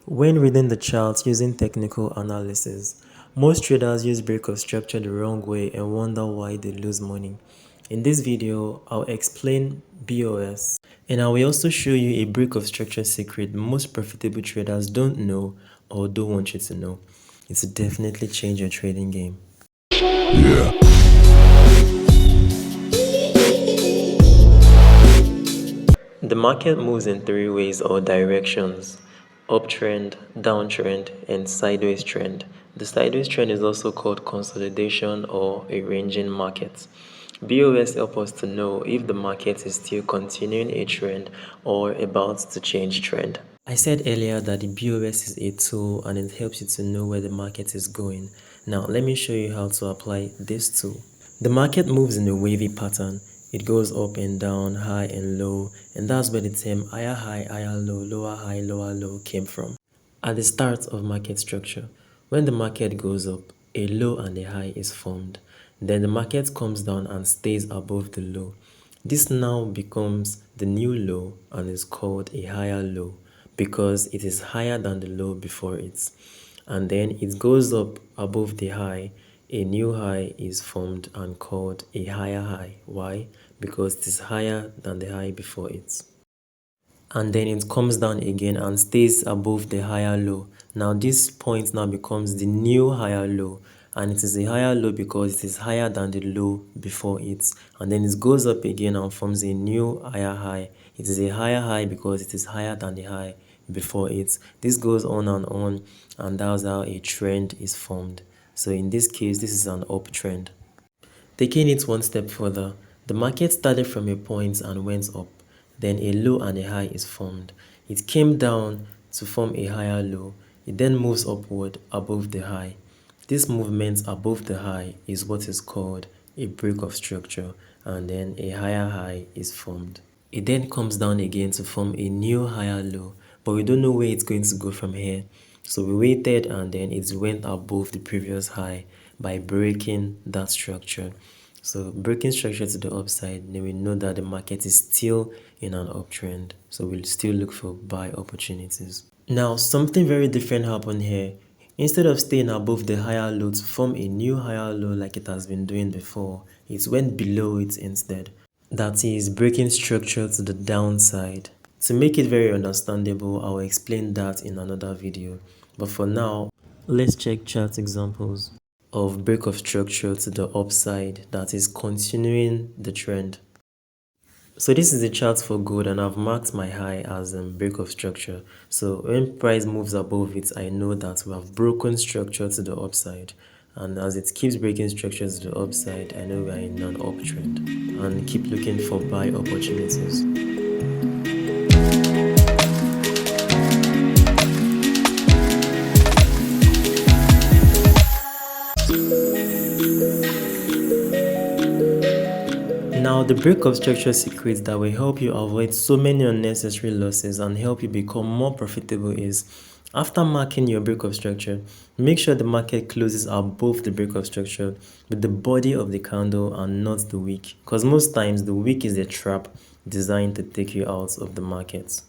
When reading the chart using technical analysis, most traders use break of structure the wrong way and wonder why they lose money. In this video, I'll explain BOS and I will also show you a break of structure secret most profitable traders don't know or don't want you to know. It's definitely change your trading game. The market moves in three ways or directions: uptrend, downtrend, and sideways trend. The sideways trend is also called consolidation or a ranging market. BOS help us to know if the market is still continuing a trend or about to change trend. I said earlier that the BOS is a tool and it helps you to know where the market is going. Now let me show you how to apply this tool. The market moves in a wavy pattern. It goes up and down, high and low, and that's where the term higher high, higher low, lower low came from. At the start of market structure, when the market goes up, a low and a high is formed. Then the market comes down and stays above the low. This now becomes the new low and is called a higher low because it is higher than the low before it. And then it goes up above the high. A new high is formed and called a higher high. Why? Because it is higher than the high before it. And then it comes down again and stays above the higher low. Now this point now becomes the new higher low, and it is a higher low because it is higher than the low before it. And then it goes up again and forms a new higher high. It is a higher high because it is higher than the high before it. This goes on, and that's how a trend is formed. So in this case, this is an uptrend. Taking it one step further, the market started from a point and went up. Then a low and a high is formed. It came down to form a higher low. It then moves upward above the high. This movement above the high is what is called a break of structure, and then a higher high is formed. It then comes down again to form a new higher low, but we don't know where it's going to go from here. So we waited and then it went above the previous high by breaking that structure. So breaking structure to the upside, then we know that the market is still in an uptrend. So we'll still look for buy opportunities. Now something very different happened here. Instead of staying above the higher low to form a new higher low like it has been doing before, it went below it instead. That is breaking structure to the downside. To make it very understandable, I will explain that in another video. But for now, let's check chart examples of break of structure to the upside, that is continuing the trend. So this is the chart for gold and I've marked my high as a break of structure. So when price moves above it, I know that we have broken structure to the upside. And as it keeps breaking structures to the upside, I know we are in an uptrend and keep looking for buy opportunities. Now, the break of structure secrets that will help you avoid so many unnecessary losses and help you become more profitable is, after marking your break of structure, make sure the market closes above the break of structure with the body of the candle and not the wick, because most times the wick is a trap designed to take you out of the market.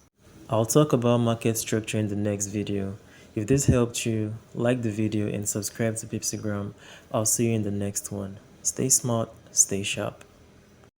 I'll talk about market structure in the next video. If this helped you, like the video and subscribe to Pipsigram. I'll see you in the next one. Stay smart, stay sharp.